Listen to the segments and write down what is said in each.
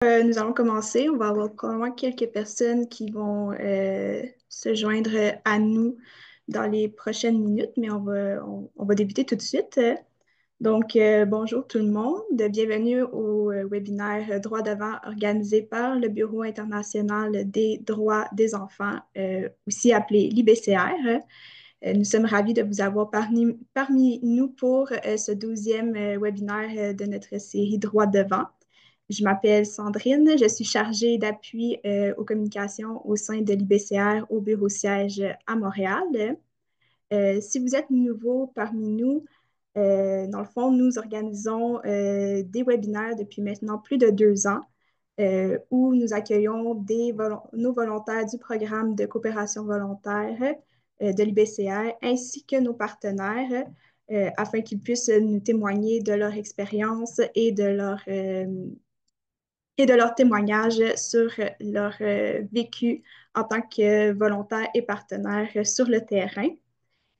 Nous allons commencer. On va avoir probablement quelques personnes qui vont se joindre à nous dans les prochaines minutes, mais on va débuter tout de suite. Bonjour tout le monde. Bienvenue au webinaire Droits devant organisé par le Bureau international des droits des enfants, aussi appelé l'IBCR. Nous sommes ravis de vous avoir parmi nous pour ce 12e webinaire de notre série Droits devant. Je m'appelle Sandrine, je suis chargée d'appui aux communications au sein de l'IBCR au bureau siège à Montréal. Si vous êtes nouveau parmi nous, dans le fond, nous organisons des webinaires depuis maintenant plus de 2 ans où nous accueillons nos volontaires du programme de coopération volontaire de l'IBCR ainsi que nos partenaires afin qu'ils puissent nous témoigner de leur expérience et de leur témoignage sur leur vécu en tant que volontaire et partenaire sur le terrain.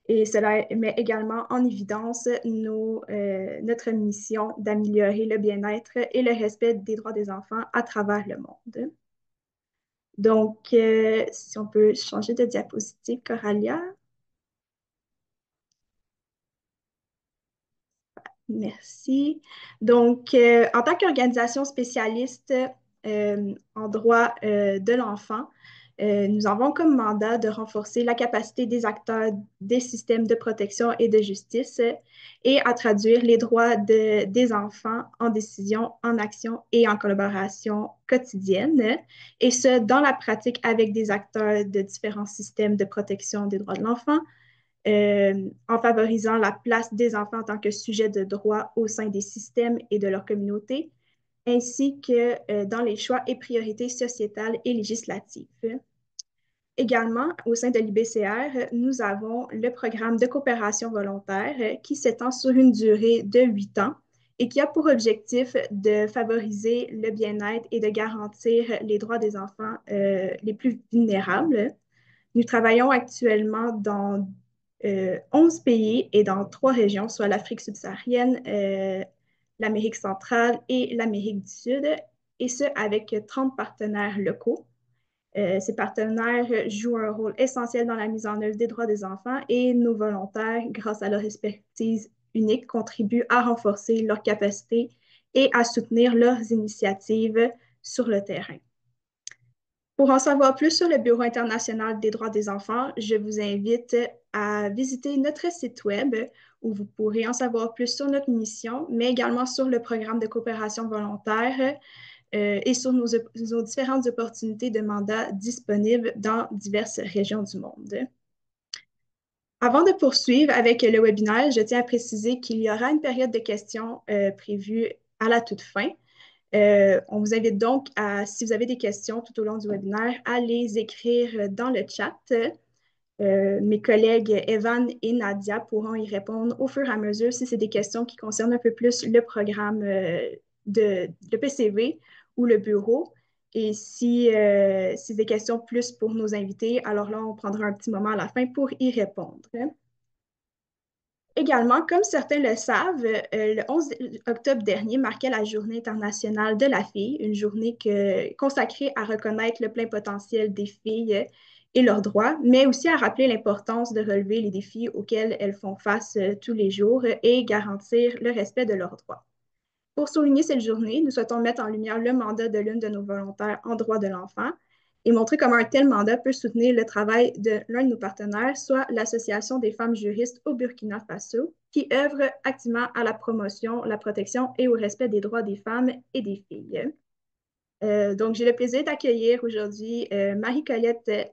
Et cela met également en évidence notre mission d'améliorer le bien-être et le respect des droits des enfants à travers le monde. Si on peut changer de diapositive, Coralia. Merci. En tant qu'organisation spécialiste en droit de l'enfant, nous avons comme mandat de renforcer la capacité des acteurs des systèmes de protection et de justice et à traduire les droits des enfants en décision, en action et en collaboration quotidienne, et ce, dans la pratique avec des acteurs de différents systèmes de protection des droits de l'enfant, en favorisant la place des enfants en tant que sujet de droit au sein des systèmes et de leur communauté, ainsi que dans les choix et priorités sociétales et législatives. Également, au sein de l'IBCR, nous avons le programme de coopération volontaire qui s'étend sur une durée de 8 ans et qui a pour objectif de favoriser le bien-être et de garantir les droits des enfants les plus vulnérables. Nous travaillons actuellement dans 11 pays et dans 3 régions, soit l'Afrique subsaharienne, l'Amérique centrale et l'Amérique du Sud, et ce, avec 30 partenaires locaux. Ces partenaires jouent un rôle essentiel dans la mise en œuvre des droits des enfants et nos volontaires, grâce à leur expertise unique, contribuent à renforcer leurs capacités et à soutenir leurs initiatives sur le terrain. Pour en savoir plus sur le Bureau international des droits des enfants, je vous invite à visiter notre site Web où vous pourrez en savoir plus sur notre mission, mais également sur le programme de coopération volontaire et sur nos différentes opportunités de mandat disponibles dans diverses régions du monde. Avant de poursuivre avec le webinaire, je tiens à préciser qu'il y aura une période de questions prévue à la toute fin. On vous invite donc si vous avez des questions tout au long du webinaire, à les écrire dans le chat. Mes collègues Evan et Nadia pourront y répondre au fur et à mesure si c'est des questions qui concernent un peu plus le programme de PCV ou le bureau. Et si c'est des questions plus pour nos invités, alors là, on prendra un petit moment à la fin pour y répondre. Également, comme certains le savent, le 11 octobre dernier marquait la Journée internationale de la fille, une journée consacrée à reconnaître le plein potentiel des filles et leurs droits, mais aussi à rappeler l'importance de relever les défis auxquels elles font face tous les jours et garantir le respect de leurs droits. Pour souligner cette journée, nous souhaitons mettre en lumière le mandat de l'une de nos volontaires en droit de l'enfant et montrer comment un tel mandat peut soutenir le travail de l'un de nos partenaires, soit l'Association des femmes juristes au Burkina Faso, qui œuvre activement à la promotion, la protection et au respect des droits des femmes et des filles. J'ai le plaisir d'accueillir aujourd'hui Marie-Colette,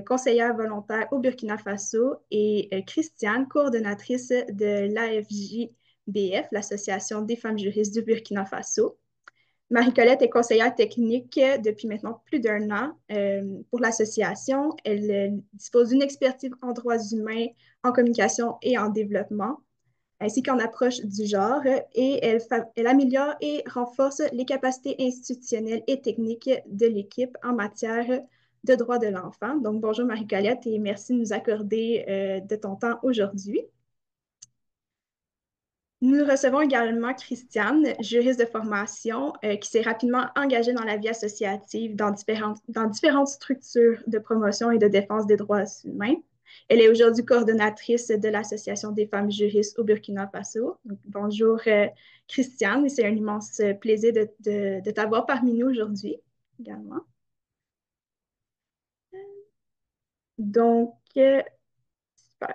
conseillère volontaire au Burkina Faso, et Christiane, coordonnatrice de l'AFJBF, l'Association des femmes juristes du Burkina Faso. Marie-Colette est conseillère technique depuis maintenant plus d'1 an pour l'association. Elle dispose d'une expertise en droits humains, en communication et en développement, ainsi qu'en approche du genre, et elle améliore et renforce les capacités institutionnelles et techniques de l'équipe en matière de droits de l'enfant. Donc, bonjour Marie-Colette et merci de nous accorder de ton temps aujourd'hui. Nous recevons également Christiane, juriste de formation, qui s'est rapidement engagée dans la vie associative dans différentes structures de promotion et de défense des droits humains. Elle est aujourd'hui coordonnatrice de l'Association des femmes juristes au Burkina Faso. Donc, bonjour Christiane, et c'est un immense plaisir de t'avoir parmi nous aujourd'hui également. Donc, super.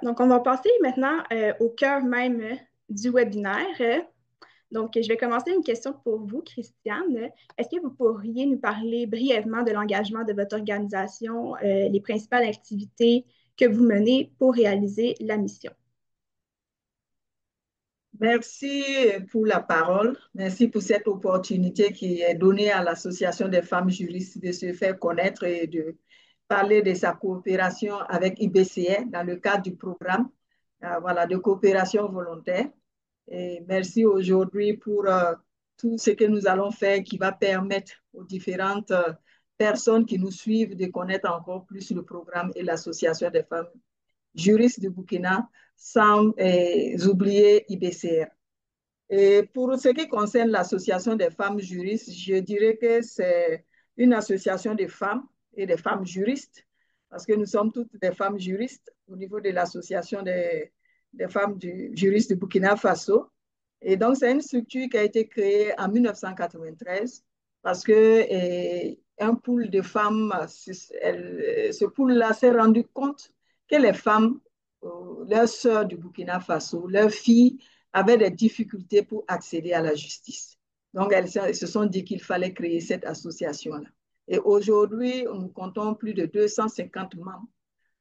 Donc, on va passer maintenant au cœur même du webinaire. Donc, je vais commencer une question pour vous, Christiane. Est-ce que vous pourriez nous parler brièvement de l'engagement de votre organisation, les principales activités que vous menez pour réaliser la mission? Merci pour la parole. Merci pour cette opportunité qui est donnée à l'Association des femmes juristes de se faire connaître et de parler de sa coopération avec IBCR dans le cadre du programme voilà, de coopération volontaire. Et merci aujourd'hui pour tout ce que nous allons faire qui va permettre aux différentes personnes qui nous suivent de connaître encore plus le programme et l'Association des femmes juristes du Burkina sans oublier IBCR. Et pour ce qui concerne l'Association des femmes juristes, je dirais que c'est une association de femmes et des femmes juristes, parce que nous sommes toutes des femmes juristes au niveau de l'Association des femmes juristes du Burkina Faso. Et donc, c'est une structure qui a été créée en 1993 parce que un pool de femmes, ce pool-là s'est rendu compte que les femmes, leurs sœurs du Burkina Faso, leurs filles, avaient des difficultés pour accéder à la justice. Donc, elles se sont dit qu'il fallait créer cette association-là. Et aujourd'hui, nous comptons plus de 250 membres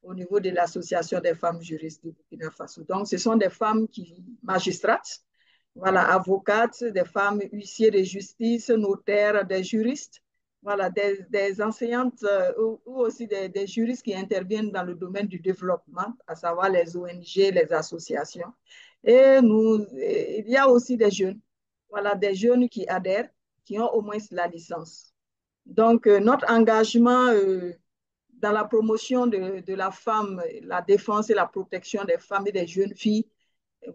au niveau de l'Association des femmes juristes du Burkina Faso. Donc, ce sont des femmes magistrates, voilà, avocates, des femmes huissiers de justice, notaires, des juristes, voilà, des enseignantes ou aussi des juristes qui interviennent dans le domaine du développement, à savoir les ONG, les associations. Et il y a aussi des jeunes, voilà, des jeunes qui adhèrent, qui ont au moins la licence. Donc, notre engagement dans la promotion de la femme, la défense et la protection des femmes et des jeunes filles,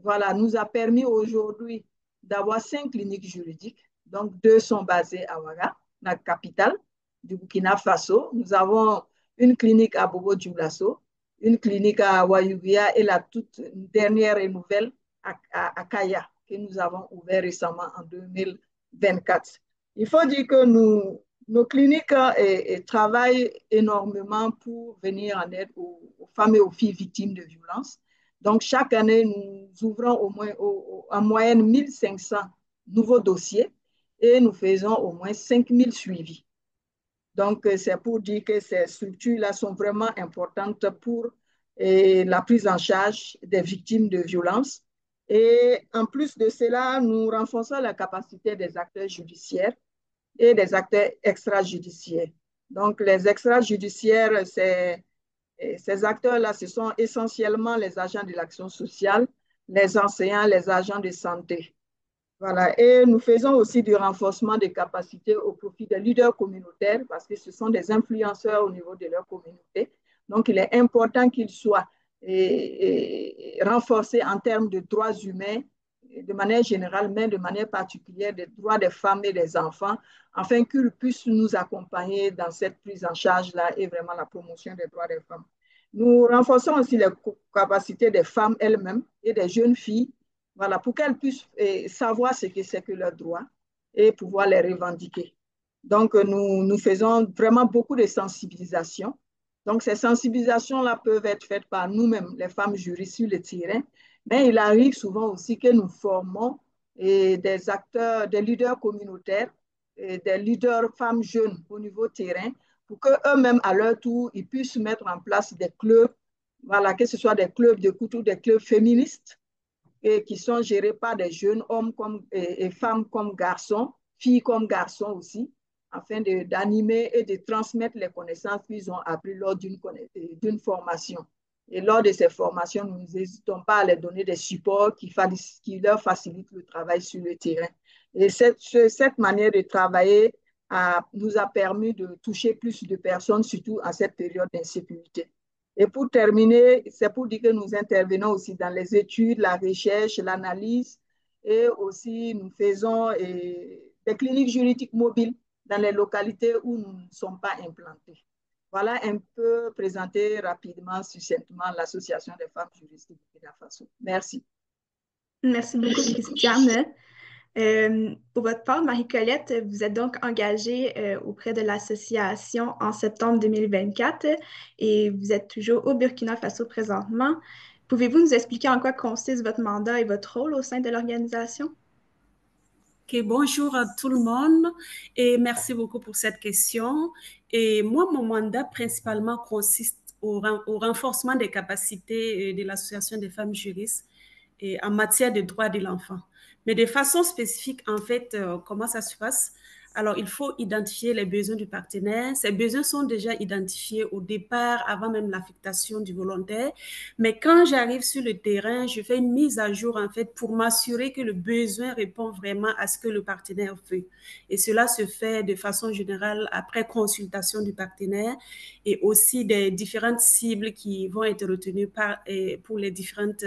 voilà, nous a permis aujourd'hui d'avoir 5 cliniques juridiques. Donc, 2 sont basées à Ouaga, la capitale du Burkina Faso. Nous avons une clinique à Bobo-Dioulasso, une clinique à Wayouguia et la toute dernière et nouvelle à Kaya, que nous avons ouvert récemment en 2024. Il faut dire que nos cliniques travaillent énormément pour venir en aide aux femmes et aux filles victimes de violences. Donc, chaque année, nous ouvrons au moins, en moyenne 1500 nouveaux dossiers et nous faisons au moins 5000 suivis. Donc, c'est pour dire que ces structures-là sont vraiment importantes pour la prise en charge des victimes de violences. Et en plus de cela, nous renforçons la capacité des acteurs judiciaires et des acteurs extrajudiciaires. Donc, les extrajudiciaires, ces acteurs-là, ce sont essentiellement les agents de l'action sociale, les enseignants, les agents de santé. Voilà. Et nous faisons aussi du renforcement des capacités au profit des leaders communautaires parce que ce sont des influenceurs au niveau de leur communauté. Donc, il est important qu'ils soient renforcés en termes de droits humains, de manière générale, mais de manière particulière des droits des femmes et des enfants, afin qu'ils puissent nous accompagner dans cette prise en charge-là et vraiment la promotion des droits des femmes. Nous renforçons aussi les capacités des femmes elles-mêmes et des jeunes filles, voilà, pour qu'elles puissent savoir ce que c'est que leurs droits et pouvoir les revendiquer. Donc, nous faisons vraiment beaucoup de sensibilisation. Donc, ces sensibilisations-là peuvent être faites par nous-mêmes, les femmes juristes sur le terrain, mais il arrive souvent aussi que nous formons des acteurs, des leaders communautaires, des leaders femmes jeunes au niveau terrain, pour qu'eux-mêmes, à leur tour, ils puissent mettre en place des clubs, voilà, que ce soit des clubs de couture, des clubs féministes, et qui sont gérés par des jeunes hommes et femmes comme garçons, filles comme garçons aussi, afin d'animer et de transmettre les connaissances qu'ils ont apprises lors d'une formation. Et lors de ces formations, nous n'hésitons pas à leur donner des supports qui leur facilitent le travail sur le terrain. Et cette manière de travailler nous a permis de toucher plus de personnes, surtout en cette période d'insécurité. Et pour terminer, c'est pour dire que nous intervenons aussi dans les études, la recherche, l'analyse Et aussi, nous faisons des cliniques juridiques mobiles dans les localités où nous ne sommes pas implantés. Voilà un peu présenté rapidement, succinctement, l'Association des femmes juristes du Burkina Faso. Merci. Merci beaucoup, Christiane. Pour votre part, Marie-Colette, vous êtes donc engagée auprès de l'association en septembre 2024 et vous êtes toujours au Burkina Faso présentement. Pouvez-vous nous expliquer en quoi consiste votre mandat et votre rôle au sein de l'organisation? Okay, bonjour à tout le monde et merci beaucoup pour cette question. Et moi, mon mandat principalement consiste au renforcement des capacités de l'Association des femmes juristes et en matière de droits de l'enfant. Mais de façon spécifique, en fait, comment ça se passe? Alors, il faut identifier les besoins du partenaire. Ces besoins sont déjà identifiés au départ, avant même l'affectation du volontaire. Mais quand j'arrive sur le terrain, je fais une mise à jour, en fait, pour m'assurer que le besoin répond vraiment à ce que le partenaire veut. Et cela se fait de façon générale après consultation du partenaire et aussi des différentes cibles qui vont être retenues pour les différentes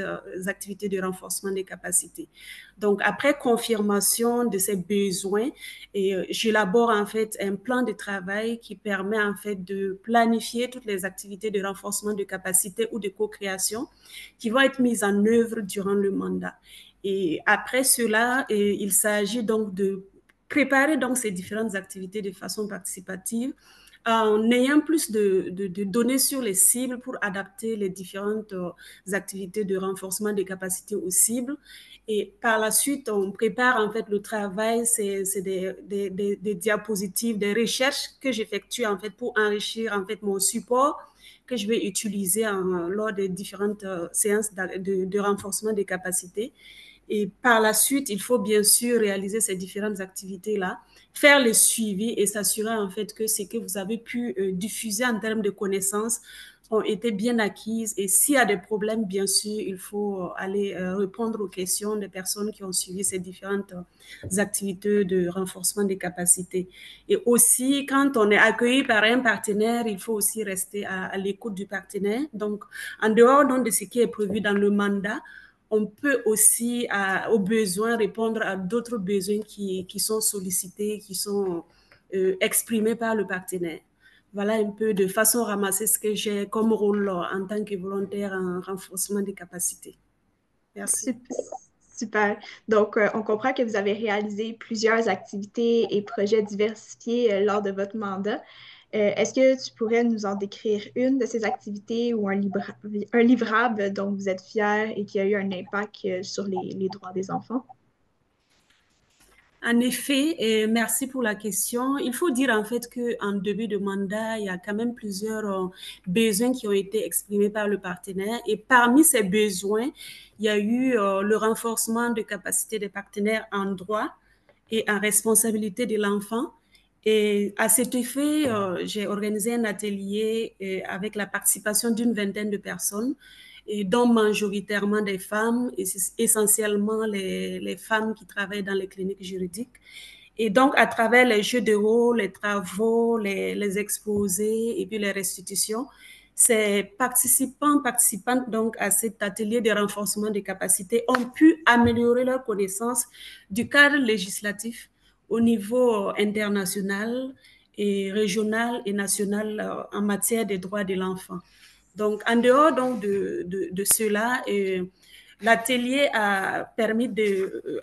activités de renforcement des capacités. Donc, après confirmation de ces besoins, j'élabore en fait un plan de travail qui permet en fait de planifier toutes les activités de renforcement de capacité ou de co-création qui vont être mises en œuvre durant le mandat. Et après cela, il s'agit donc de préparer donc ces différentes activités de façon participative en ayant plus de données sur les cibles pour adapter les différentes activités de renforcement des capacités aux cibles. Et par la suite, on prépare en fait le travail, c'est des diapositives, des recherches que j'effectue en fait pour enrichir en fait mon support que je vais utiliser lors des différentes séances de renforcement des capacités. Et par la suite, il faut bien sûr réaliser ces différentes activités-là, faire le suivi et s'assurer en fait que ce que vous avez pu diffuser en termes de connaissances ont été bien acquises. Et s'il y a des problèmes, bien sûr, il faut aller répondre aux questions des personnes qui ont suivi ces différentes activités de renforcement des capacités. Et aussi, quand on est accueilli par un partenaire, il faut aussi rester à l'écoute du partenaire. Donc, en dehors donc, de ce qui est prévu dans le mandat, on peut aussi, aux besoins, répondre à d'autres besoins qui sont sollicités, qui sont exprimés par le partenaire. Voilà un peu de façon ramassée ce que j'ai comme rôle en tant que volontaire en renforcement des capacités. Merci. Super. Donc, on comprend que vous avez réalisé plusieurs activités et projets diversifiés lors de votre mandat. Est-ce que tu pourrais nous en décrire une de ces activités ou un livrable dont vous êtes fier et qui a eu un impact sur les droits des enfants? En effet, et merci pour la question. Il faut dire en fait qu'en début de mandat, il y a quand même plusieurs besoins qui ont été exprimés par le partenaire. Et parmi ces besoins, il y a eu le renforcement de capacités des partenaires en droit et en responsabilité de l'enfant. Et à cet effet, j'ai organisé un atelier avec la participation d'une vingtaine de personnes et dont majoritairement des femmes, et essentiellement les femmes qui travaillent dans les cliniques juridiques. Et donc, à travers les jeux de rôle, les travaux, les exposés et puis les restitutions, ces participantes donc à cet atelier de renforcement des capacités ont pu améliorer leur connaissance du cadre législatif au niveau international et régional et national en matière des droits de l'enfant. Donc, en dehors donc, de cela, l'atelier a permis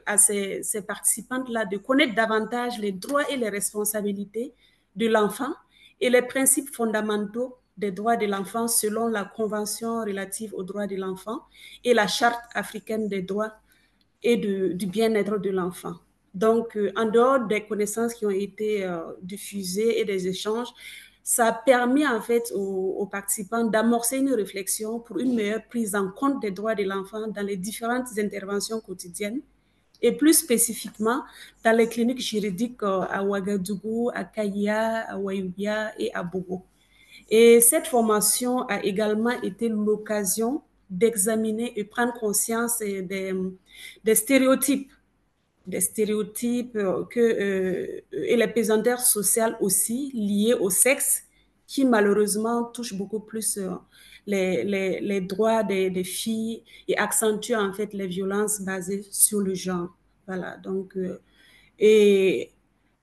à ces participantes-là de connaître davantage les droits et les responsabilités de l'enfant et les principes fondamentaux des droits de l'enfant selon la Convention relative aux droits de l'enfant et la Charte africaine des droits et du bien-être de l'enfant. Donc, en dehors des connaissances qui ont été diffusées et des échanges, ça a permis en fait aux participants d'amorcer une réflexion pour une meilleure prise en compte des droits de l'enfant dans les différentes interventions quotidiennes et plus spécifiquement dans les cliniques juridiques à Ouagadougou, à Kaya, à Wayoubia et à Bogo. Et cette formation a également été l'occasion d'examiner et prendre conscience des stéréotypes et les pesanteurs sociales aussi liées au sexe qui malheureusement touchent beaucoup plus les droits des filles et accentuent en fait les violences basées sur le genre. Voilà, donc, et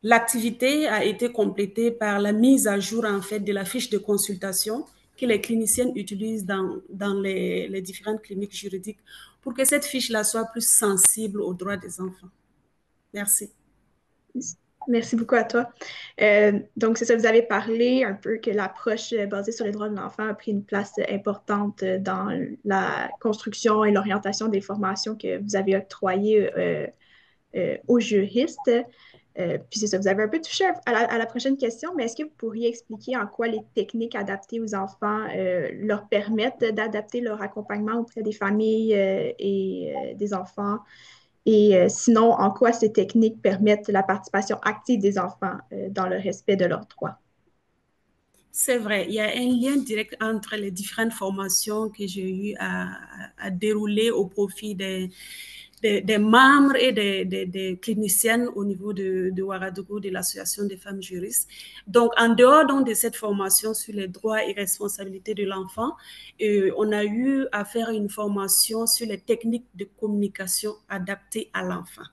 l'activité a été complétée par la mise à jour, en fait, de la fiche de consultation que les cliniciennes utilisent dans les différentes cliniques juridiques pour que cette fiche-là soit plus sensible aux droits des enfants. Merci. Merci beaucoup à toi. Donc, c'est ça, vous avez parlé un peu que l'approche basée sur les droits de l'enfant a pris une place importante dans la construction et l'orientation des formations que vous avez octroyées aux juristes. Puis c'est ça, vous avez un peu touché à la prochaine question, mais est-ce que vous pourriez expliquer en quoi les techniques adaptées aux enfants leur permettent d'adapter leur accompagnement auprès des familles et des enfants? Et sinon, en quoi ces techniques permettent la participation active des enfants dans le respect de leurs droits? C'est vrai, il y a un lien direct entre les différentes formations que j'ai eu à dérouler au profit des membres et des cliniciennes au niveau de Ouagadougou, de l'Association des femmes juristes. Donc, en dehors donc, de cette formation sur les droits et responsabilités de l'enfant, on a eu à faire une formation sur les techniques de communication adaptées à l'enfant.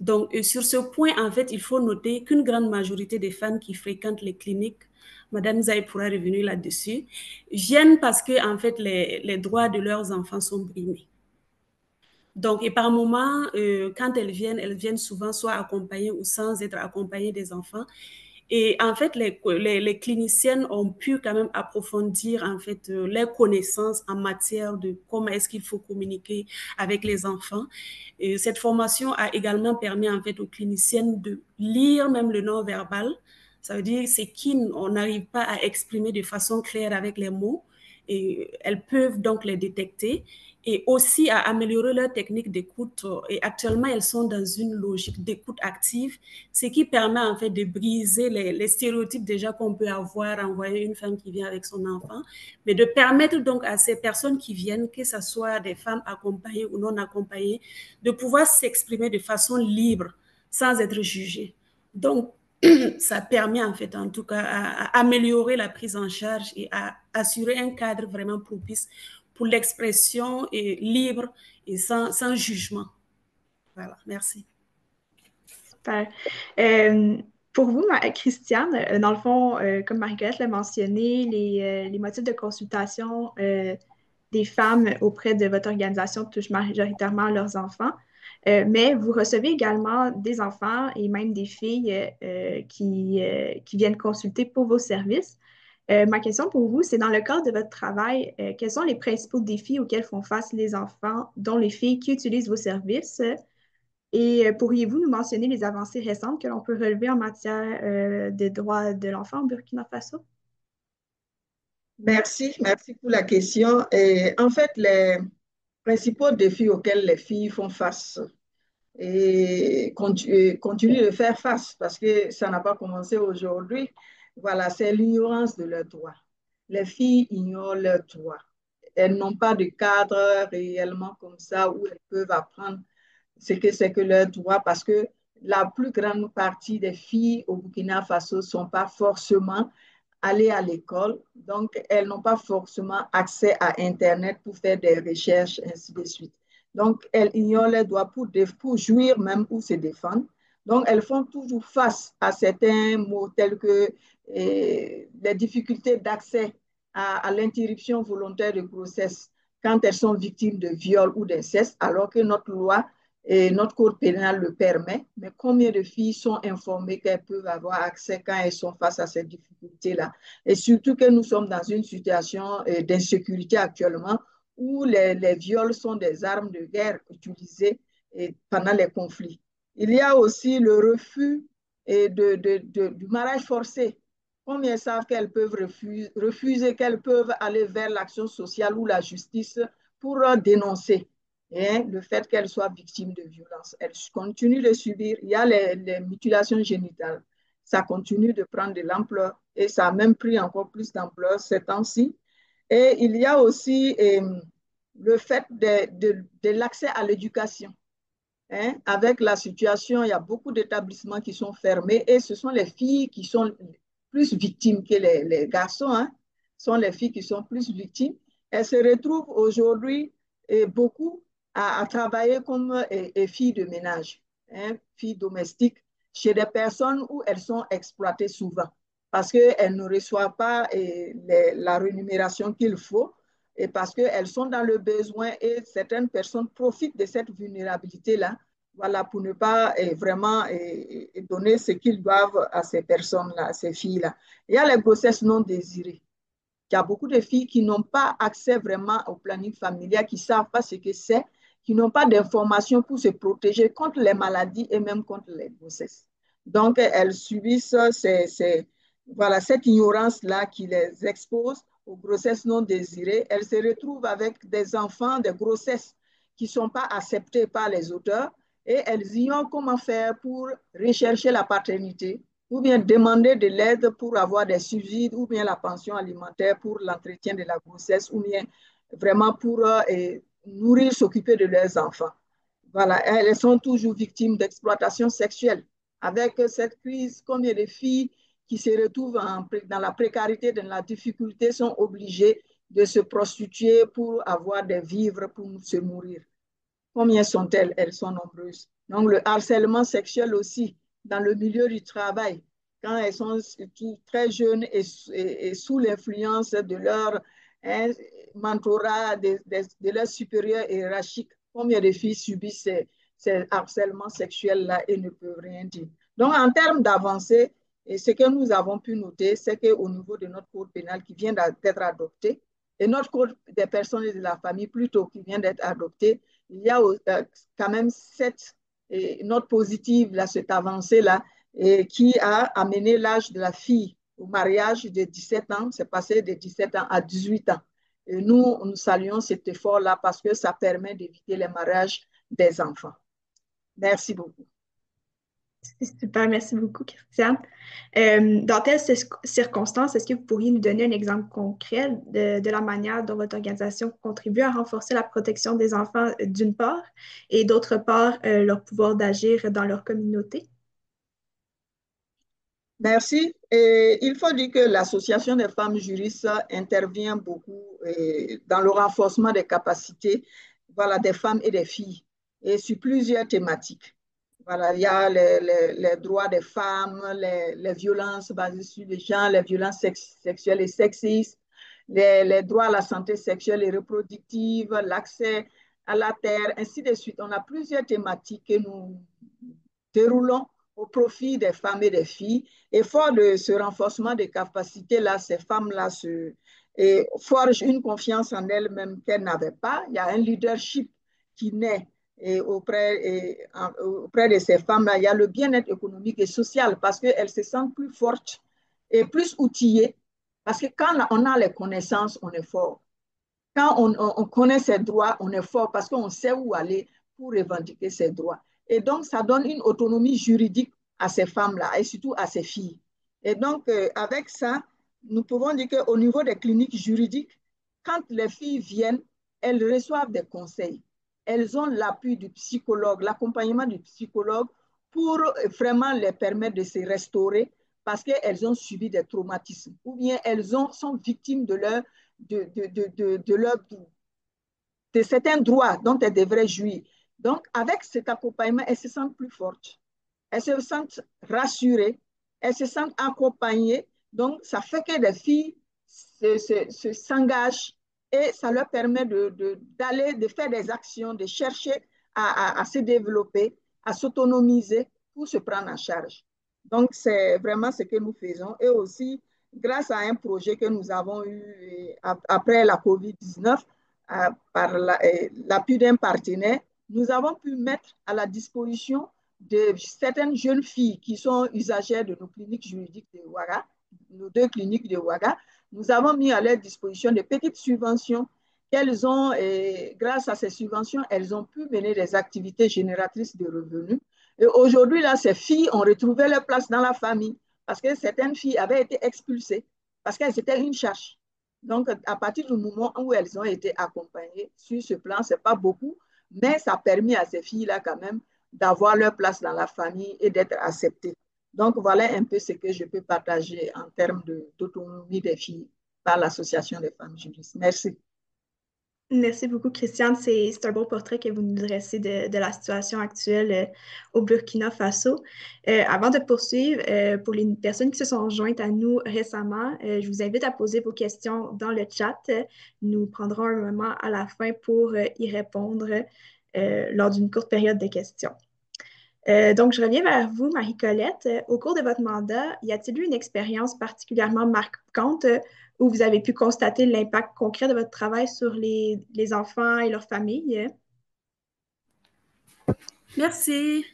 Donc, sur ce point, en fait, il faut noter qu'une grande majorité des femmes qui fréquentent les cliniques, Madame Zay pourra revenir là-dessus, viennent parce que, en fait, les droits de leurs enfants sont brimés. Donc, et par moment, quand elles viennent souvent soit accompagnées ou sans être accompagnées des enfants. Et en fait, les cliniciennes ont pu quand même approfondir en fait leurs connaissances en matière de comment est-ce qu'il faut communiquer avec les enfants. Et cette formation a également permis en fait aux cliniciennes de lire même le non-verbal. Ça veut dire c'est qui on n'arrive pas à exprimer de façon claire avec les mots. Et elles peuvent donc les détecter et aussi à améliorer leur technique d'écoute. Et actuellement, elles sont dans une logique d'écoute active, ce qui permet en fait de briser les stéréotypes déjà qu'on peut avoir envoyer une femme qui vient avec son enfant, mais de permettre donc à ces personnes qui viennent, que ce soit des femmes accompagnées ou non accompagnées, de pouvoir s'exprimer de façon libre, sans être jugées. Donc, ça permet en fait en tout cas à améliorer la prise en charge et à assurer un cadre vraiment propice pour l'expression libre et sans jugement. Voilà, merci. Super. Pour vous, Christiane, dans le fond, comme Marie-Colette l'a mentionné, les motifs de consultation des femmes auprès de votre organisation touchent majoritairement leurs enfants, mais vous recevez également des enfants et même des filles qui viennent consulter pour vos services. Ma question pour vous, c'est dans le cadre de votre travail, quels sont les principaux défis auxquels font face les enfants, dont les filles qui utilisent vos services? Et pourriez-vous nous mentionner les avancées récentes que l'on peut relever en matière de droits de l'enfant au Burkina Faso? Merci pour la question. Et en fait, les principaux défis auxquels les filles font face et continuent de faire face parce que ça n'a pas commencé aujourd'hui. Voilà, c'est l'ignorance de leurs droits. Les filles ignorent leurs droits. Elles n'ont pas de cadre réellement comme ça où elles peuvent apprendre ce que c'est que leurs droits parce que la plus grande partie des filles au Burkina Faso ne sont pas forcément allées à l'école, donc elles n'ont pas forcément accès à Internet pour faire des recherches, ainsi de suite. Donc, elles ignorent les droits pour jouir même ou se défendre. Donc, elles font toujours face à certains mots tels que les difficultés d'accès à l'interruption volontaire de grossesse quand elles sont victimes de viol ou d'inceste, alors que notre loi et notre code pénal le permet. Mais combien de filles sont informées qu'elles peuvent avoir accès quand elles sont face à ces difficultés-là? Et surtout que nous sommes dans une situation d'insécurité actuellement où les viols sont des armes de guerre utilisées pendant les conflits. Il y a aussi le refus du mariage forcé. Combien savent qu'elles peuvent refuser, qu'elles peuvent aller vers l'action sociale ou la justice pour dénoncer le fait qu'elles soient victimes de violences. Elles continuent de subir. Il y a les mutilations génitales. Ça continue de prendre de l'ampleur et ça a même pris encore plus d'ampleur ces temps-ci. Et il y a aussi le fait de l'accès à l'éducation. Avec la situation, il y a beaucoup d'établissements qui sont fermés et ce sont les filles qui sont plus victimes que les garçons. Ce sont les filles qui sont plus victimes. Elles se retrouvent aujourd'hui beaucoup à travailler comme filles de ménage. hein, filles domestiques, chez des personnes où elles sont exploitées souvent parce qu'elles ne reçoivent pas la rémunération qu'il faut et parce qu'elles sont dans le besoin et certaines personnes profitent de cette vulnérabilité-là, voilà, pour ne pas vraiment donner ce qu'ils doivent à ces personnes-là, à ces filles-là. Il y a les grossesses non désirées. Il y a beaucoup de filles qui n'ont pas accès vraiment au planning familial, qui ne savent pas ce que c'est, qui n'ont pas d'informations pour se protéger contre les maladies et même contre les grossesses. Donc, elles subissent voilà, cette ignorance-là qui les expose aux grossesses non désirées. Elles se retrouvent avec des enfants, des grossesses qui ne sont pas acceptées par les auteurs et elles ignorent comment faire pour rechercher la paternité ou bien demander de l'aide pour avoir des subsides ou bien la pension alimentaire pour l'entretien de la grossesse ou bien vraiment pour nourrir, s'occuper de leurs enfants. Voilà, elles sont toujours victimes d'exploitation sexuelle. Avec cette crise, combien de filles qui se retrouvent dans la précarité, dans la difficulté, sont obligées de se prostituer pour avoir des vivres, pour se nourrir. Combien sont-elles? Elles sont nombreuses. Donc, le harcèlement sexuel aussi dans le milieu du travail, quand elles sont très jeunes et sous l'influence de leur hein, mentorat, de leurs supérieurs hiérarchiques, combien de filles subissent ces harcèlements sexuels-là et ne peuvent rien dire. Donc, en termes d'avancée, ce que nous avons pu noter, c'est qu'au niveau de notre code pénal qui vient d'être adopté, et notre code des personnes et de la famille plutôt qui vient d'être adopté, il y a quand même cette note positive, là, cette avancée-là, qui a amené l'âge de la fille au mariage de 17 ans, c'est passé de 17 ans à 18 ans. Et nous saluons cet effort-là parce que ça permet d'éviter les mariages des enfants. Merci beaucoup. C'est super, merci beaucoup, Christiane. Dans telles circonstances, est-ce que vous pourriez nous donner un exemple concret de la manière dont votre organisation contribue à renforcer la protection des enfants d'une part et d'autre part leur pouvoir d'agir dans leur communauté? Merci. Et il faut dire que l'Association des femmes juristes intervient beaucoup dans le renforcement des capacités voilà, des femmes et des filles et sur plusieurs thématiques. Voilà, il y a les droits des femmes, les violences basées sur les genres, les violences sexuelles et sexistes, les droits à la santé sexuelle et reproductive, l'accès à la terre, ainsi de suite. On a plusieurs thématiques que nous déroulons au profit des femmes et des filles. Et fort de ce renforcement des capacités-là, ces femmes-là forgent une confiance en elles-mêmes qu'elles n'avaient pas. Il y a un leadership qui naît auprès de ces femmes-là. Il y a le bien-être économique et social parce qu'elles se sentent plus fortes et plus outillées. Parce que quand on a les connaissances, on est fort. Quand on connaît ses droits, on est fort parce qu'on sait où aller pour revendiquer ses droits. Et donc, ça donne une autonomie juridique à ces femmes-là et surtout à ces filles. Et donc, avec ça, nous pouvons dire qu'au niveau des cliniques juridiques, quand les filles viennent, elles reçoivent des conseils. Elles ont l'appui du psychologue, l'accompagnement du psychologue pour vraiment les permettre de se restaurer parce qu'elles ont subi des traumatismes ou bien elles sont victimes de certains droits dont elles devraient jouir. Donc, avec cet accompagnement, elles se sentent plus fortes, elles se sentent rassurées, elles se sentent accompagnées. Donc, ça fait que les filles s'engagent et ça leur permet d'aller, de faire des actions, de chercher à se développer, à s'autonomiser pour se prendre en charge. Donc, c'est vraiment ce que nous faisons. Et aussi, grâce à un projet que nous avons eu après la COVID-19, par l'appui d'un partenaire, nous avons pu mettre à la disposition de certaines jeunes filles qui sont usagères de nos cliniques juridiques de Ouaga, nos 2 cliniques de Ouaga. Nous avons mis à leur disposition des petites subventions qu'elles ont, et grâce à ces subventions, elles ont pu mener des activités génératrices de revenus. Et aujourd'hui, là, ces filles ont retrouvé leur place dans la famille parce que certaines filles avaient été expulsées parce qu'elles étaient une charge. Donc, à partir du moment où elles ont été accompagnées sur ce plan, ce n'est pas beaucoup, mais ça a permis à ces filles-là quand même d'avoir leur place dans la famille et d'être acceptées. Donc, voilà un peu ce que je peux partager en termes d'autonomie des filles par l'Association des femmes juristes. Merci. Merci beaucoup, Christiane. C'est un beau portrait que vous nous dressez de la situation actuelle au Burkina Faso. Avant de poursuivre, pour les personnes qui se sont jointes à nous récemment, je vous invite à poser vos questions dans le chat. Nous prendrons un moment à la fin pour y répondre lors d'une courte période de questions. Donc, je reviens vers vous, Marie-Colette. Au cours de votre mandat, y a-t-il eu une expérience particulièrement marquante où vous avez pu constater l'impact concret de votre travail sur les enfants et leurs familles? Merci.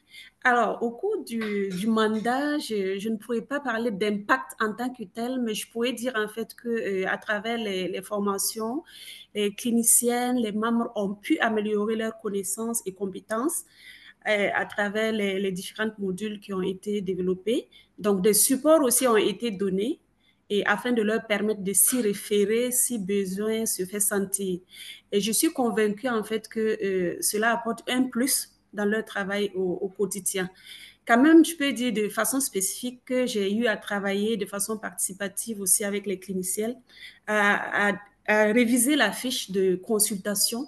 Alors, au cours du mandat, je ne pourrais pas parler d'impact en tant que tel, mais je pourrais dire en fait que à travers les formations, les cliniciennes, les membres ont pu améliorer leurs connaissances et compétences à travers les différents modules qui ont été développés. Donc, des supports aussi ont été donnés et afin de leur permettre de s'y référer si besoin se fait sentir. Et je suis convaincue en fait que cela apporte un plus dans leur travail au quotidien. Quand même, je peux dire de façon spécifique que j'ai eu à travailler de façon participative aussi avec les cliniciens, à réviser la fiche de consultation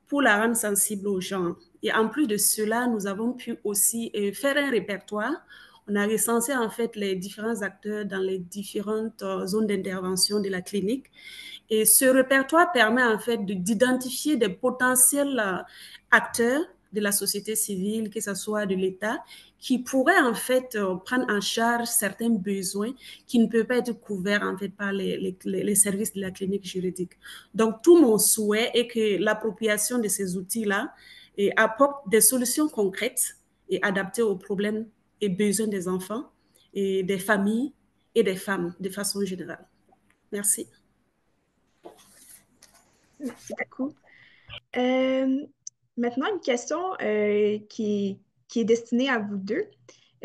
pour la rendre sensible aux gens. Et en plus de cela, nous avons pu aussi faire un répertoire. On a recensé en fait les différents acteurs dans les différentes zones d'intervention de la clinique. Et ce répertoire permet en fait d'identifier des potentiels acteurs de la société civile, que ce soit de l'État, qui pourraient en fait prendre en charge certains besoins qui ne peuvent pas être couverts en fait par les services de la clinique juridique. Donc, tout mon souhait est que l'appropriation de ces outils-là apporte des solutions concrètes et adaptées aux problèmes et besoins des enfants et des familles et des femmes de façon générale. Merci. Merci beaucoup. Euh, Maintenant, une question qui est destinée à vous deux.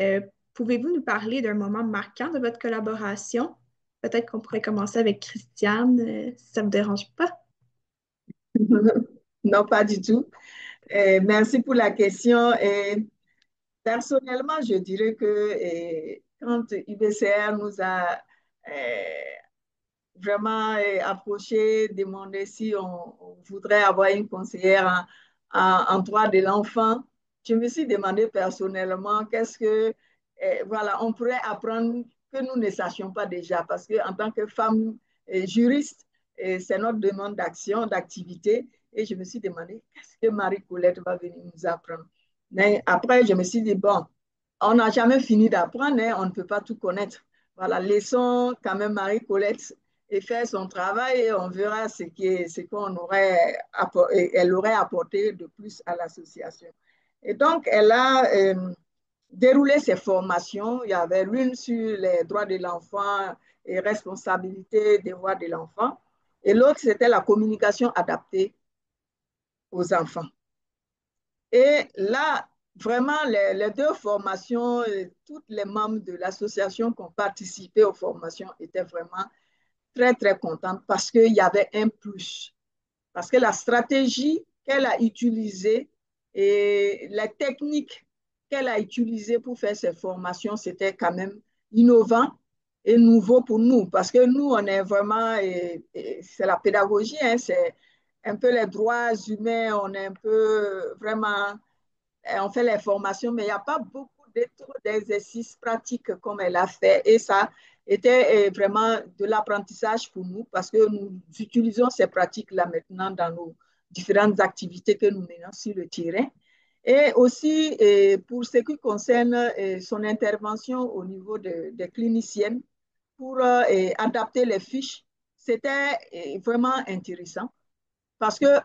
Euh, Pouvez-vous nous parler d'un moment marquant de votre collaboration? Peut-être qu'on pourrait commencer avec Christiane, si ça ne vous dérange pas. Non, pas du tout. Merci pour la question. Personnellement, je dirais que quand IBCR nous a vraiment approché, demandé si on voudrait avoir une conseillère en droit de l'enfant, je me suis demandé personnellement qu'est-ce que, voilà, on pourrait apprendre que nous ne sachions pas déjà, parce qu'en tant que femme juriste, c'est notre demande d'action, d'activité, et je me suis demandé qu'est-ce que Marie-Colette va venir nous apprendre. Mais après, je me suis dit, bon, on n'a jamais fini d'apprendre, hein, on ne peut pas tout connaître. Voilà, laissons quand même Marie-Colette et faire son travail et on verra ce qu'on aurait, elle aurait apporté de plus à l'association. Et donc, elle a déroulé ses formations. Il y avait l'une sur les droits de l'enfant et responsabilité des droits de l'enfant. Et l'autre, c'était la communication adaptée aux enfants. Et là, vraiment, les deux formations, toutes les membres de l'association qui ont participé aux formations étaient vraiment très, très contente parce qu'il y avait un plus. Parce que la stratégie qu'elle a utilisée et les techniques qu'elle a utilisées pour faire ses formations, c'était quand même innovant et nouveau pour nous. Parce que nous, on est vraiment, c'est la pédagogie, hein, c'est un peu les droits humains, on est un peu vraiment on fait les formations, mais il n'y a pas beaucoup d'exercices pratiques comme elle a fait. Et ça était vraiment de l'apprentissage pour nous parce que nous utilisons ces pratiques-là maintenant dans nos différentes activités que nous menons sur le terrain. Et aussi, pour ce qui concerne son intervention au niveau des cliniciennes pour adapter les fiches, c'était vraiment intéressant parce que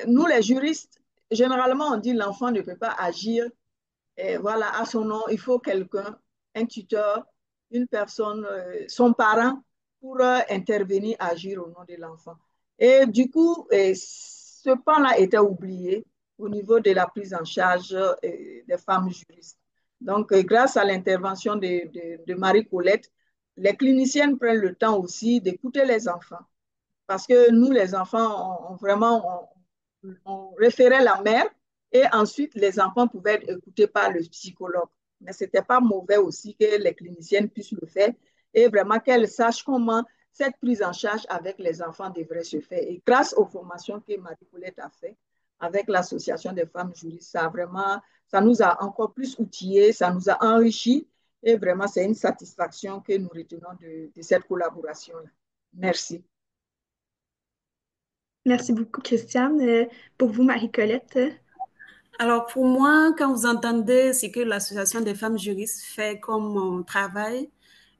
nous, les juristes, généralement, on dit l'enfant ne peut pas agir voilà, à son nom. Il faut quelqu'un, un tuteur, une personne, son parent, pour intervenir, agir au nom de l'enfant. Et du coup, ce pan-là était oublié au niveau de la prise en charge des femmes juristes. Donc, grâce à l'intervention de Marie-Colette, les cliniciennes prennent le temps aussi d'écouter les enfants. Parce que nous, les enfants, on référait la mère et ensuite les enfants pouvaient être écoutés par le psychologue. Mais ce n'était pas mauvais aussi que les cliniciennes puissent le faire et vraiment qu'elles sachent comment cette prise en charge avec les enfants devrait se faire. Et grâce aux formations que Marie-Paulette a fait avec l'Association des femmes juristes, ça nous a encore plus outillés, ça nous a enrichis. Et vraiment, c'est une satisfaction que nous retenons de cette collaboration-là. Merci. Merci beaucoup, Christiane. Pour vous, Marie-Colette? Alors, pour moi, quand vous entendez ce que l'Association des femmes juristes fait comme travail,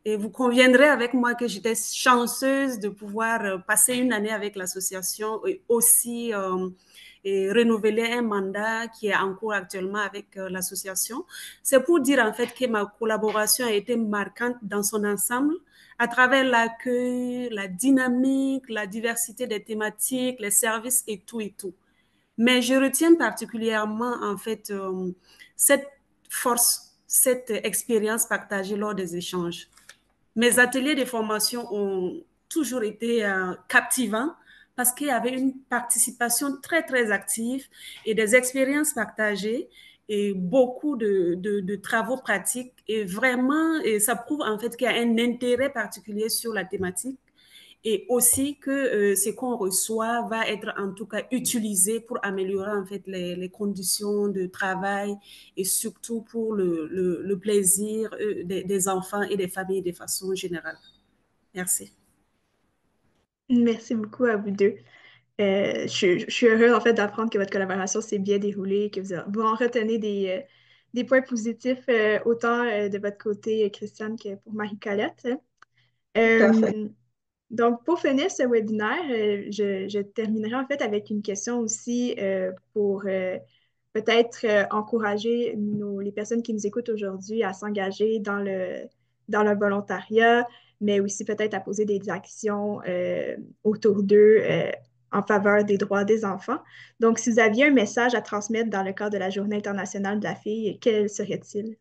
et vous conviendrez avec moi que j'étais chanceuse de pouvoir passer une année avec l'association et aussi et renouveler un mandat qui est en cours actuellement avec l'association. C'est pour dire en fait que ma collaboration a été marquante dans son ensemble à travers l'accueil, la dynamique, la diversité des thématiques, les services et tout et tout. Mais je retiens particulièrement, en fait, cette force, cette expérience partagée lors des échanges. Mes ateliers de formation ont toujours été captivants parce qu'il y avait une participation très, très active et des expériences partagées et beaucoup de travaux pratiques. Et vraiment, et ça prouve en fait qu'il y a un intérêt particulier sur la thématique et aussi que ce qu'on reçoit va être en tout cas utilisé pour améliorer en fait les conditions de travail et surtout pour le plaisir des enfants et des familles de façon générale. Merci. Merci beaucoup à vous deux. Je suis heureuse en fait d'apprendre que votre collaboration s'est bien déroulée, que vous en retenez des points positifs, autant de votre côté, Christiane, que pour Marie-Colette. Tout à fait. Donc, pour finir ce webinaire, je terminerai en fait avec une question aussi pour peut-être encourager les personnes qui nous écoutent aujourd'hui à s'engager dans le volontariat, mais aussi peut-être à poser des actions autour d'eux en faveur des droits des enfants. Donc, si vous aviez un message à transmettre dans le cadre de la Journée internationale de la fille, quel serait-il?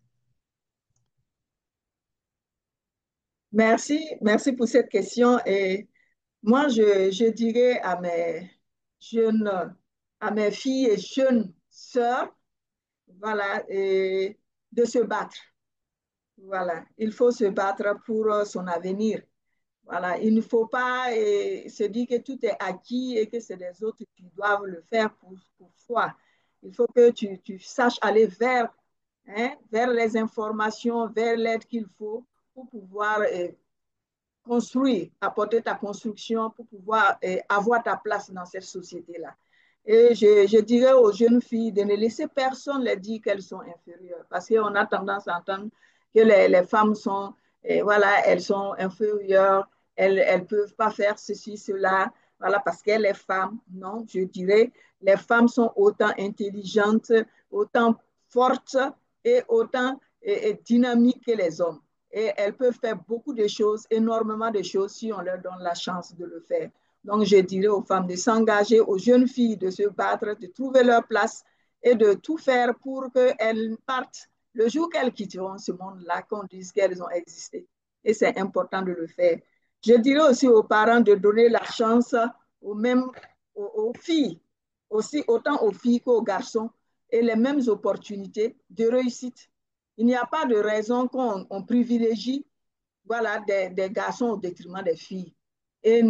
Merci pour cette question. Et moi, je dirais jeunes, à mes filles et jeunes sœurs, voilà, et de se battre. Voilà, il faut se battre pour son avenir. Voilà, il ne faut pas se dire que tout est acquis et que c'est les autres qui doivent le faire pour soi. Il faut que tu saches aller vers les informations, vers l'aide qu'il faut pour pouvoir construire, apporter ta construction pour pouvoir avoir ta place dans cette société-là. Et je dirais aux jeunes filles de ne laisser personne leur dire qu'elles sont inférieures, parce qu'on a tendance à entendre que les femmes sont, voilà, elles sont inférieures, elles ne peuvent pas faire ceci, cela, voilà, parce qu'elles sont femmes. Non, je dirais, les femmes sont autant intelligentes, autant fortes et autant dynamiques que les hommes. Et elles peuvent faire beaucoup de choses, énormément de choses, si on leur donne la chance de le faire. Donc, je dirais aux femmes de s'engager, aux jeunes filles de se battre, de trouver leur place et de tout faire pour qu'elles partent le jour qu'elles quitteront ce monde-là, qu'on dise qu'elles ont existé. Et c'est important de le faire. Je dirais aussi aux parents de donner la chance aux filles, aussi autant aux filles qu'aux garçons, et les mêmes opportunités de réussite. Il n'y a pas de raison qu'on privilégie voilà, des garçons au détriment des filles. Et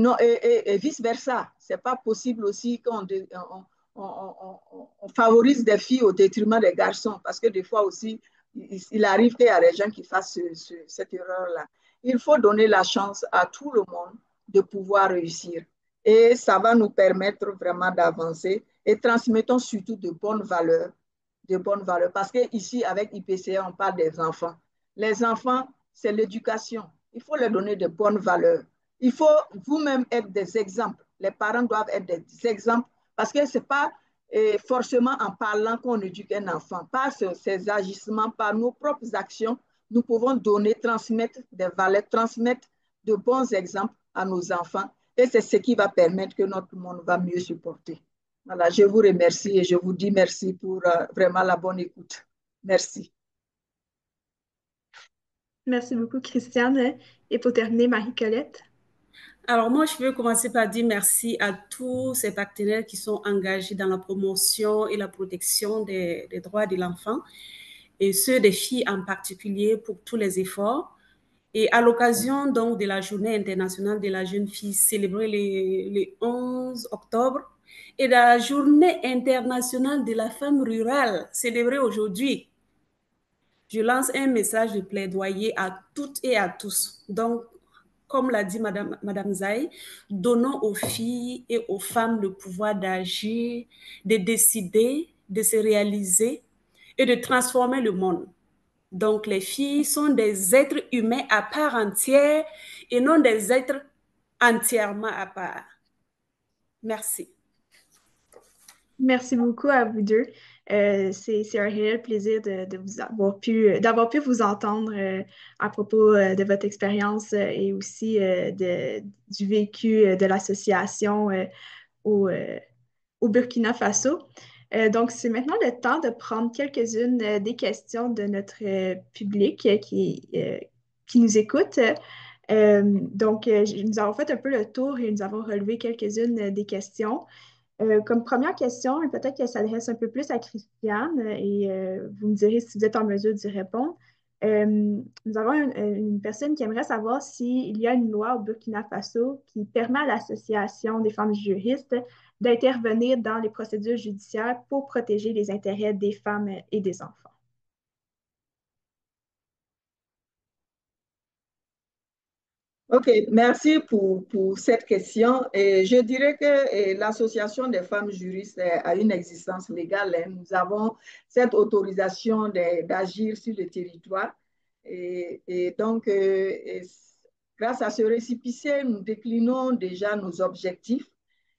vice-versa. Ce n'est pas possible aussi qu'on favorise des filles au détriment des garçons, parce que des fois aussi, il arrive qu'il y a des gens qui fassent cette erreur-là. Il faut donner la chance à tout le monde de pouvoir réussir. Et ça va nous permettre vraiment d'avancer et transmettons surtout de bonnes valeurs. Parce qu'ici, avec IPCA, on parle des enfants. Les enfants, c'est l'éducation. Il faut leur donner de bonnes valeurs. Il faut vous-même être des exemples. Les parents doivent être des exemples parce que ce n'est pas forcément en parlant qu'on éduque un enfant. Par ces agissements, par nos propres actions, nous pouvons donner, transmettre des valeurs, transmettre de bons exemples à nos enfants. Et c'est ce qui va permettre que notre monde va mieux se porter. Voilà, je vous remercie et je vous dis merci pour vraiment la bonne écoute. Merci. Merci beaucoup, Christiane. Et pour terminer, Marie-Colette. Alors moi, je veux commencer par dire merci à tous ces partenaires qui sont engagés dans la promotion et la protection des droits de l'enfant et ceux des filles en particulier pour tous les efforts. Et à l'occasion donc de la Journée internationale de la jeune fille célébrée le 11 octobre et de la Journée internationale de la femme rurale célébrée aujourd'hui, je lance un message de plaidoyer à toutes et à tous. Donc, comme l'a dit Madame Zay, donnons aux filles et aux femmes le pouvoir d'agir, de décider, de se réaliser et de transformer le monde. Donc, les filles sont des êtres humains à part entière et non des êtres entièrement à part. Merci. Merci beaucoup à vous deux. C'est un réel plaisir de vous avoir d'avoir pu vous entendre à propos de votre expérience et aussi du vécu de l'association au, euh, au Burkina Faso. Donc, c'est maintenant le temps de prendre quelques-unes des questions de notre public qui nous écoute. Nous avons fait un peu le tour et nous avons relevé quelques-unes des questions. Comme première question, et peut-être qu'elle s'adresse un peu plus à Christiane, et vous me direz si vous êtes en mesure d'y répondre. Euh, Nous avons une personne qui aimerait savoir s'il y a une loi au Burkina Faso qui permet à l'Association des femmes juristes d'intervenir dans les procédures judiciaires pour protéger les intérêts des femmes et des enfants. OK, merci pour cette question. Et je dirais que l'Association des femmes juristes a une existence légale, hein. Nous avons cette autorisation d'agir sur le territoire. Et donc, grâce à ce récépissé, nous déclinons déjà nos objectifs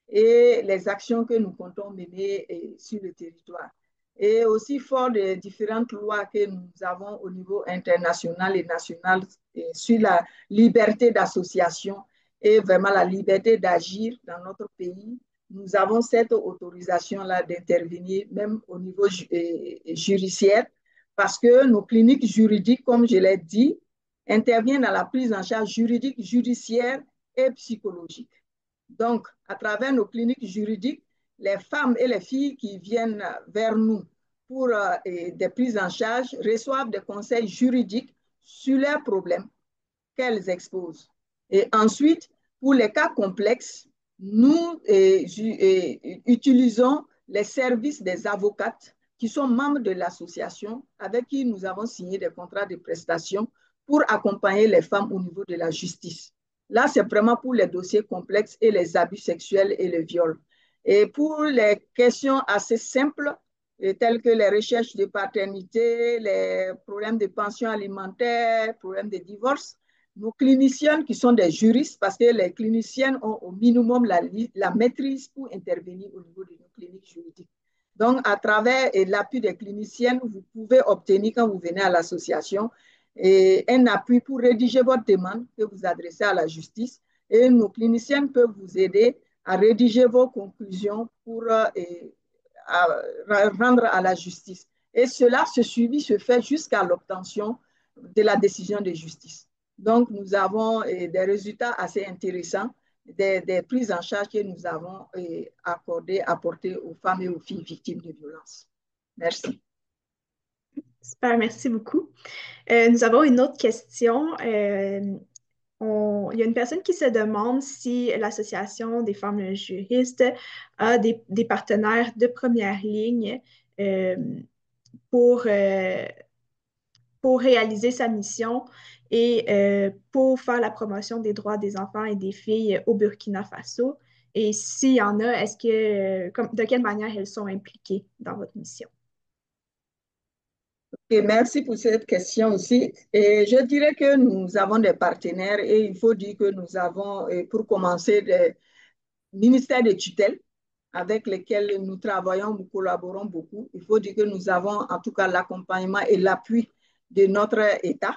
et les actions que nous comptons mener sur le territoire. Et aussi fort des différentes lois que nous avons au niveau international et national sur la liberté d'association et vraiment la liberté d'agir dans notre pays, nous avons cette autorisation-là d'intervenir même au niveau judiciaire parce que nos cliniques juridiques, comme je l'ai dit, interviennent dans la prise en charge juridique, judiciaire et psychologique. Donc, à travers nos cliniques juridiques, les femmes et les filles qui viennent vers nous pour des prises en charge reçoivent des conseils juridiques sur leurs problèmes qu'elles exposent. Et ensuite, pour les cas complexes, nous utilisons les services des avocates qui sont membres de l'association avec qui nous avons signé des contrats de prestation pour accompagner les femmes au niveau de la justice. Là, c'est vraiment pour les dossiers complexes et les abus sexuels et le viol. Et pour les questions assez simples, telles que les recherches de paternité, les problèmes de pension alimentaire, problèmes de divorce, nos cliniciennes qui sont des juristes, parce que les cliniciennes ont au minimum la maîtrise pour intervenir au niveau de nos cliniques juridiques. Donc, à travers l'appui des cliniciennes, vous pouvez obtenir, quand vous venez à l'association, un appui pour rédiger votre demande que vous adressez à la justice. Et nos cliniciennes peuvent vous aider à rédiger vos conclusions pour rendre à la justice. Et cela, ce suivi se fait jusqu'à l'obtention de la décision de justice. Donc, nous avons des résultats assez intéressants des prises en charge que nous avons apportées aux femmes et aux filles victimes de violences. Merci. Super, merci beaucoup. Nous avons une autre question. Il y a une personne qui se demande si l'Association des femmes juristes a des partenaires de première ligne euh, pour, euh, pour réaliser sa mission et pour faire la promotion des droits des enfants et des filles au Burkina Faso. Et s'il y en a, de quelle manière elles sont impliquées dans votre mission? Et merci pour cette question aussi. Et je dirais que nous avons des partenaires et il faut dire que nous avons, pour commencer, des ministères de tutelle avec lesquels nous travaillons, nous collaborons beaucoup. Il faut dire que nous avons en tout cas l'accompagnement et l'appui de notre État,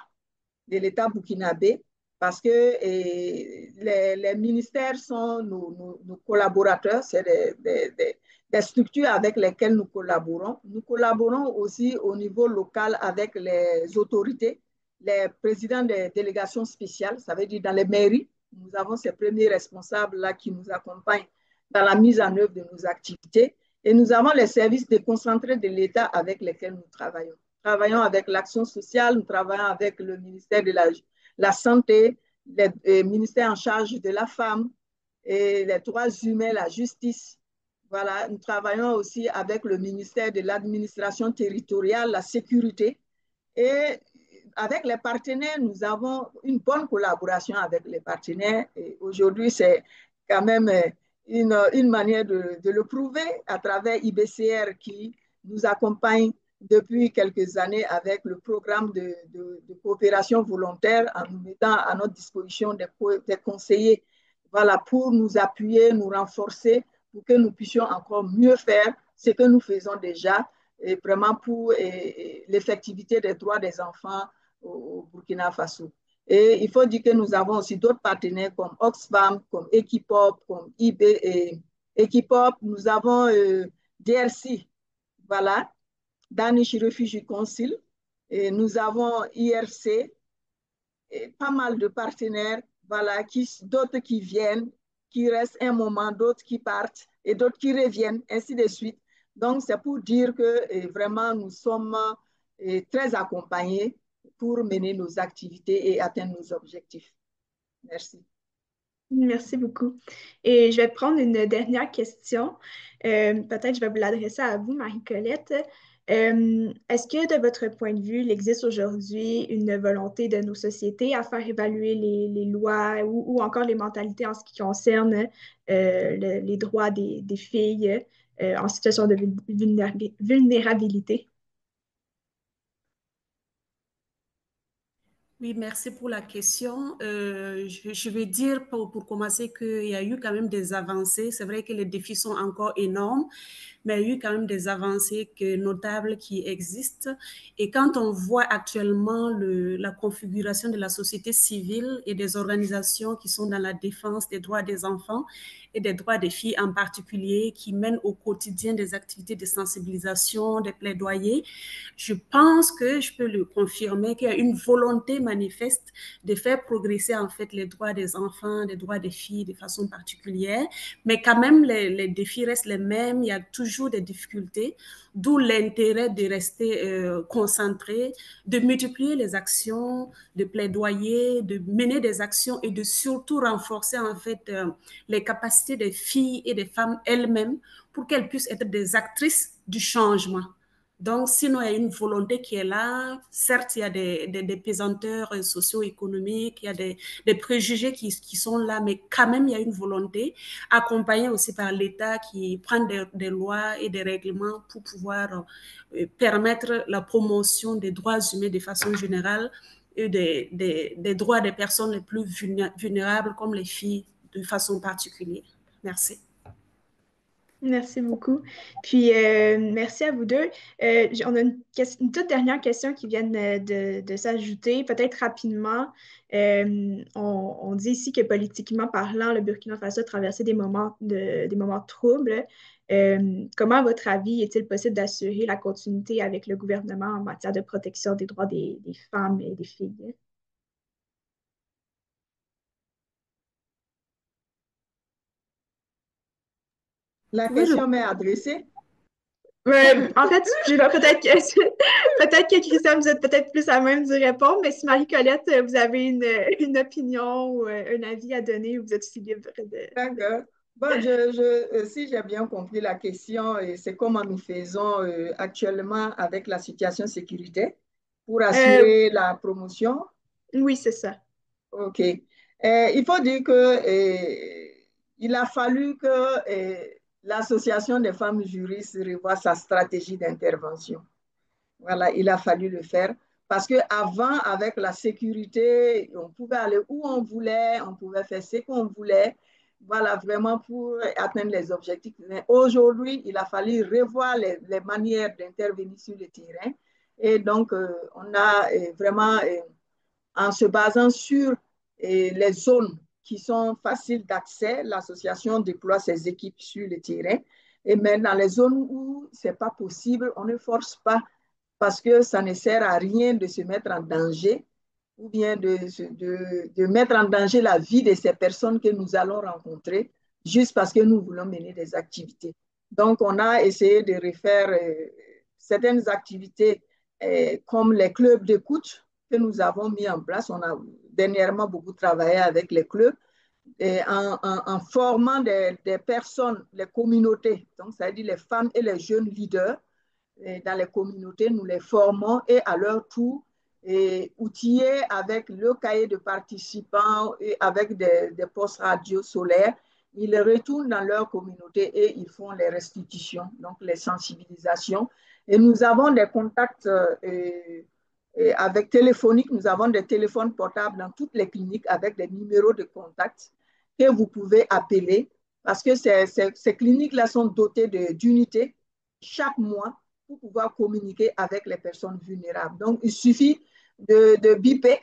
de l'État burkinabé, parce que les ministères sont nos collaborateurs, c'est des structures avec lesquelles nous collaborons. Nous collaborons aussi au niveau local avec les autorités, les présidents des délégations spéciales, ça veut dire dans les mairies. Nous avons ces premiers responsables-là qui nous accompagnent dans la mise en œuvre de nos activités. Et nous avons les services déconcentrés de l'État avec lesquels nous travaillons. Nous travaillons avec l'action sociale, nous travaillons avec le ministère de la santé, le ministère en charge de la femme et les droits humains, la justice. Voilà, nous travaillons aussi avec le ministère de l'administration territoriale, la sécurité. Et avec les partenaires, nous avons une bonne collaboration avec les partenaires. Et aujourd'hui, c'est quand même une manière de le prouver à travers IBCR qui nous accompagne depuis quelques années avec le programme de coopération volontaire en nous mettant à notre disposition des conseillers, voilà, pour nous appuyer, nous renforcer, pour que nous puissions encore mieux faire ce que nous faisons déjà, et vraiment pour l'effectivité des droits des enfants au Burkina Faso. Et il faut dire que nous avons aussi d'autres partenaires comme Oxfam, comme Equipop, comme Equipop. Nous avons DRC, voilà, Danish Refugee Council. Et nous avons IRC, et pas mal de partenaires, voilà, d'autres qui viennent, qui restent un moment, d'autres qui partent et d'autres qui reviennent, ainsi de suite. Donc, c'est pour dire que vraiment, nous sommes très accompagnés pour mener nos activités et atteindre nos objectifs. Merci. Merci beaucoup. Et je vais prendre une dernière question. Peut-être je vais vous l'adresser à vous, Marie-Colette. Est-ce que, de votre point de vue, il existe aujourd'hui une volonté de nos sociétés à faire évaluer les lois ou encore les mentalités en ce qui concerne les droits des filles en situation de vulnérabilité? Oui, merci pour la question. Je vais dire pour commencer qu'il y a eu quand même des avancées. C'est vrai que les défis sont encore énormes, mais il y a eu quand même des avancées notables qui existent. Et quand on voit actuellement la configuration de la société civile et des organisations qui sont dans la défense des droits des enfants et des droits des filles en particulier, qui mènent au quotidien des activités de sensibilisation, des plaidoyers, je pense que je peux le confirmer qu'il y a une volonté manifeste de faire progresser en fait les droits des enfants, les droits des filles de façon particulière, mais quand même les défis restent les mêmes, il y a toujours des difficultés, d'où l'intérêt de rester concentré, de multiplier les actions, de plaidoyer, de mener des actions et de surtout renforcer en fait les capacités des filles et des femmes elles-mêmes pour qu'elles puissent être des actrices du changement. Donc, sinon, il y a une volonté qui est là. Certes, il y a des pesanteurs socio-économiques, il y a des préjugés qui sont là, mais quand même, il y a une volonté, accompagnée aussi par l'État qui prend des lois et des règlements pour pouvoir permettre la promotion des droits humains de façon générale et des droits des personnes les plus vulnérables, comme les filles, de façon particulière. Merci. Merci beaucoup. Puis, merci à vous deux. On a une toute dernière question qui vient de s'ajouter, peut-être rapidement. On dit ici que politiquement parlant, le Burkina Faso a traversé des moments troubles. Comment, à votre avis, est-il possible d'assurer la continuité avec le gouvernement en matière de protection des droits des femmes et des filles? La question m'est adressée. En fait, peut-être peut-être que Christiane, vous êtes peut-être plus à même d'y répondre, mais si Marie-Colette, vous avez une opinion ou un avis à donner, vous êtes aussi libre de... D'accord. Bon, si j'ai bien compris la question, c'est comment nous faisons actuellement avec la situation sécuritaire pour Euh, assurer la promotion. oui, c'est ça. OK. Il faut dire que il a fallu que l'Association des femmes juristes revoie sa stratégie d'intervention. Voilà, il a fallu le faire parce qu'avant, avec la sécurité, on pouvait aller où on voulait, on pouvait faire ce qu'on voulait, voilà, vraiment pour atteindre les objectifs. Mais aujourd'hui, il a fallu revoir les manières d'intervenir sur le terrain. Et donc, on a vraiment, en se basant sur les zones qui sont faciles d'accès, l'association déploie ses équipes sur le terrain. Et même dans les zones où ce n'est pas possible, on ne force pas parce que ça ne sert à rien de se mettre en danger ou bien de mettre en danger la vie de ces personnes que nous allons rencontrer juste parce que nous voulons mener des activités. Donc, on a essayé de refaire certaines activités comme les clubs d'écoute que nous avons mis en place. On a dernièrement beaucoup travaillé avec les clubs et en formant des personnes, les communautés, donc c'est-à-dire les femmes et les jeunes leaders et dans les communautés, nous les formons et à leur tour, et outillés avec le cahier de participants et avec des postes radio solaires, ils retournent dans leur communauté et ils font les restitutions, donc les sensibilisations. Et nous avons des contacts avec téléphonique, nous avons des téléphones portables dans toutes les cliniques avec des numéros de contact que vous pouvez appeler parce que ces cliniques-là sont dotées d'unités chaque mois pour pouvoir communiquer avec les personnes vulnérables. Donc, il suffit de biper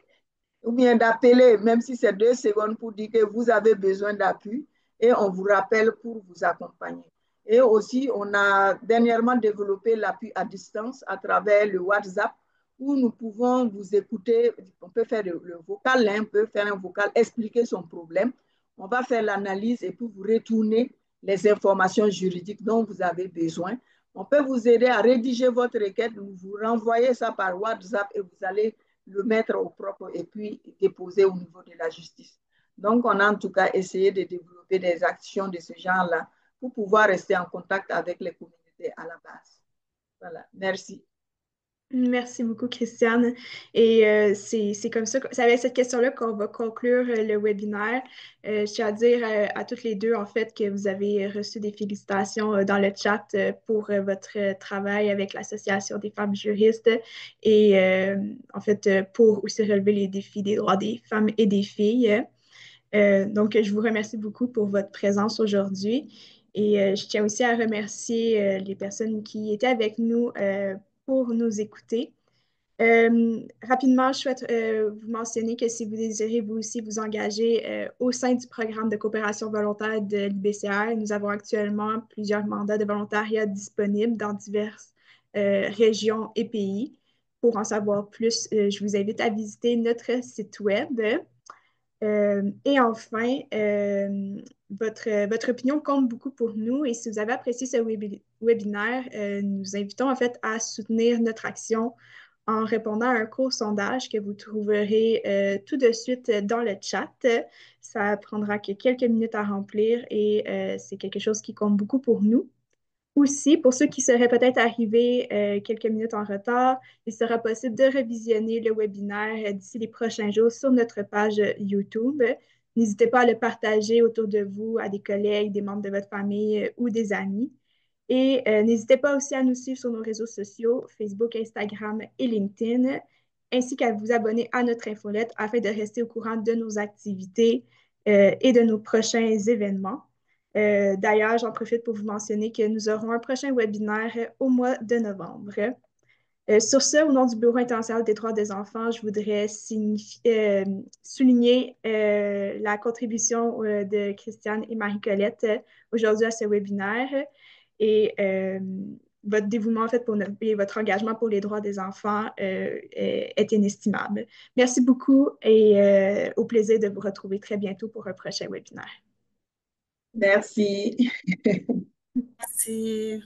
ou bien d'appeler, même si c'est 2 secondes, pour dire que vous avez besoin d'appui et on vous rappelle pour vous accompagner. Et aussi, on a dernièrement développé l'appui à distance à travers le WhatsApp où nous pouvons vous écouter. On peut faire le vocal, on peut faire un vocal, expliquer son problème. On va faire l'analyse et pour vous retourner les informations juridiques dont vous avez besoin. On peut vous aider à rédiger votre requête, vous renvoyez ça par WhatsApp et vous allez le mettre au propre et puis déposer au niveau de la justice. Donc, on a en tout cas essayé de développer des actions de ce genre-là pour pouvoir rester en contact avec les communautés à la base. Voilà, merci. Merci beaucoup, Christiane. Et c'est comme ça, c'est avec cette question-là qu'on va conclure le webinaire. Je tiens à dire à toutes les deux, en fait, que vous avez reçu des félicitations dans le chat pour votre travail avec l'Association des femmes juristes et, en fait, pour aussi relever les défis des droits des femmes et des filles. Donc, je vous remercie beaucoup pour votre présence aujourd'hui. Et je tiens aussi à remercier les personnes qui étaient avec nous pour nous écouter. Rapidement, je souhaite vous mentionner que si vous désirez vous aussi vous engager au sein du programme de coopération volontaire de l'IBCR, nous avons actuellement plusieurs mandats de volontariat disponibles dans diverses régions et pays. Pour en savoir plus, je vous invite à visiter notre site web. Et enfin, votre opinion compte beaucoup pour nous et si vous avez apprécié ce webinaire, nous invitons en fait à soutenir notre action en répondant à un court sondage que vous trouverez tout de suite dans le chat. Ça prendra que quelques minutes à remplir et c'est quelque chose qui compte beaucoup pour nous. Aussi, pour ceux qui seraient peut-être arrivés quelques minutes en retard, il sera possible de revisionner le webinaire d'ici les prochains jours sur notre page YouTube. N'hésitez pas à le partager autour de vous, à des collègues, des membres de votre famille ou des amis. Et n'hésitez pas aussi à nous suivre sur nos réseaux sociaux, Facebook, Instagram et LinkedIn, ainsi qu'à vous abonner à notre infolette afin de rester au courant de nos activités et de nos prochains événements. D'ailleurs, j'en profite pour vous mentionner que nous aurons un prochain webinaire au mois de novembre. Sur ce, au nom du Bureau international des droits des enfants, je voudrais souligner la contribution de Christiane et Marie-Colette aujourd'hui à ce webinaire et votre dévouement en fait, et votre engagement pour les droits des enfants est inestimable. Merci beaucoup et au plaisir de vous retrouver très bientôt pour un prochain webinaire. Merci. Merci.